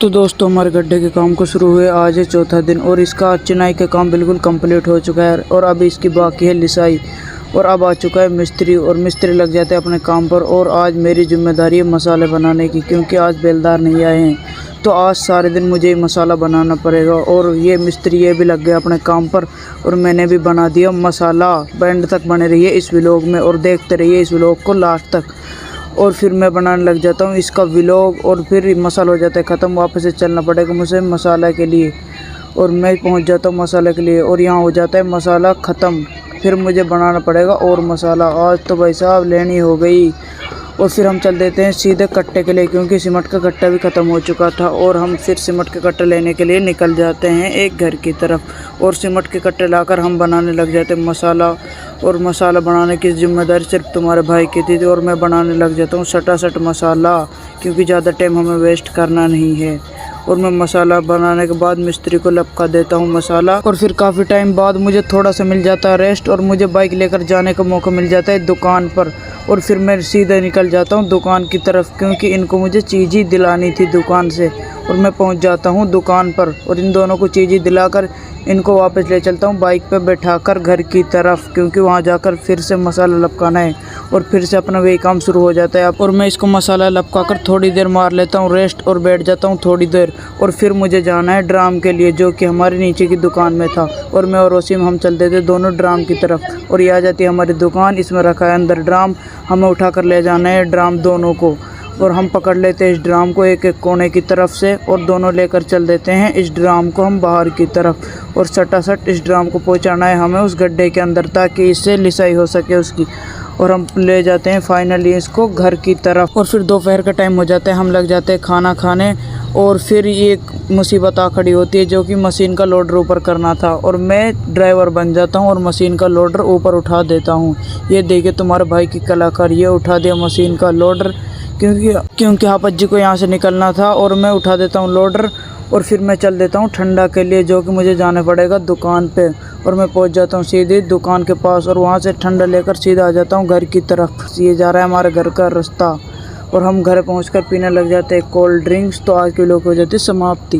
तो दोस्तों हमारे गड्ढे के काम को शुरू हुए आज है चौथा दिन और इसका आज चिनाई का काम बिल्कुल कंप्लीट हो चुका है और अब इसकी बाकी है लिसाई। और अब आ चुका है मिस्त्री और मिस्त्री लग जाते हैं अपने काम पर। और आज मेरी जिम्मेदारी है मसाले बनाने की, क्योंकि आज बेलदार नहीं आए हैं तो आज सारे दिन मुझे मसाला बनाना पड़ेगा। और ये मिस्त्री ये भी लग गए अपने काम पर और मैंने भी बना दिया मसाला। बैंड तक बने रहिए इस व्लॉग में और देखते रहिए इस व्लॉग को लास्ट तक। और फिर मैं बनाने लग जाता हूँ इसका व्लॉग और फिर मसाला हो जाता है ख़त्म। वापस से चलना पड़ेगा मुझे मसाला के लिए और मैं पहुँच जाता हूँ मसाले के लिए और यहाँ हो जाता है मसाला ख़त्म। फिर मुझे बनाना पड़ेगा और मसाला। आज तो भाई साहब लेनी हो गई। और फिर हम चल देते हैं सीधे कट्टे के लिए, क्योंकि सीमेंट का कट्टा भी ख़त्म हो चुका था। और हम फिर सीमेंट के कट्टे लेने के लिए निकल जाते हैं एक घर की तरफ और सीमेंट के कट्टे लाकर हम बनाने लग जाते हैं मसाला। और मसाला बनाने की जिम्मेदारी सिर्फ तुम्हारे भाई की थी और मैं बनाने लग जाता हूँ सटासट मसाला, क्योंकि ज़्यादा टाइम हमें वेस्ट करना नहीं है। और मैं मसाला बनाने के बाद मिस्त्री को लपका देता हूँ मसाला। और फिर काफ़ी टाइम बाद मुझे थोड़ा सा मिल जाता है रेस्ट और मुझे बाइक लेकर जाने का मौका मिल जाता है दुकान पर। और फिर मैं सीधे निकल जाता हूँ दुकान की तरफ, क्योंकि इनको मुझे चीज़ ही दिलानी थी दुकान से। और मैं पहुँच जाता हूँ दुकान पर और इन दोनों को चीज़ ही दिलाकर इनको वापस ले चलता हूँ बाइक पर बैठाकर घर की तरफ, क्योंकि वहाँ जाकर फिर से मसाला लपकाना है और फिर से अपना वही काम शुरू हो जाता है। और मैं इसको मसाला लपकाकर थोड़ी देर मार लेता हूँ रेस्ट और बैठ जाता हूँ थोड़ी देर। और फिर मुझे जाना है ड्राम के लिए, जो कि हमारे नीचे की दुकान में था। और मैं और वसीम हम चलते थे दोनों ड्राम की तरफ और ये आ जाती है हमारी दुकान। इसमें रखा है अंदर ड्राम, हमें उठा कर ले जाना है ड्राम दोनों को। और हम पकड़ लेते हैं इस ड्राम को एक एक कोने की तरफ से और दोनों लेकर चल देते हैं इस ड्राम को हम बाहर की तरफ। और सटासट इस ड्राम को पहुंचाना है हमें उस गड्ढे के अंदर, ताकि इससे लिसाई हो सके उसकी। और हम ले जाते हैं फाइनली इसको घर की तरफ। और फिर दोपहर का टाइम हो जाता है, हम लग जाते हैं खाना खाने। और फिर ये मुसीबत आ खड़ी होती है, जो कि मशीन का लोडर ऊपर करना था और मैं ड्राइवर बन जाता हूँ और मशीन का लोडर ऊपर उठा देता हूँ। ये देखिए तुम्हारे भाई की कलाकार, ये उठा दिया मशीन का लोडर, क्योंकि हापत जी को यहाँ से निकलना था। और मैं उठा देता हूँ लोडर और फिर मैं चल देता हूँ ठंडा के लिए, जो कि मुझे जाना पड़ेगा दुकान पे। और मैं पहुँच जाता हूँ सीधे दुकान के पास और वहाँ से ठंडा लेकर सीधा आ जाता हूँ घर की तरफ। ये जा रहा है हमारे घर का रास्ता और हम घर पहुँचकर पीने लग जाते हैं कोल्ड ड्रिंक्स। तो आज के लोग हो जाती समाप्ति।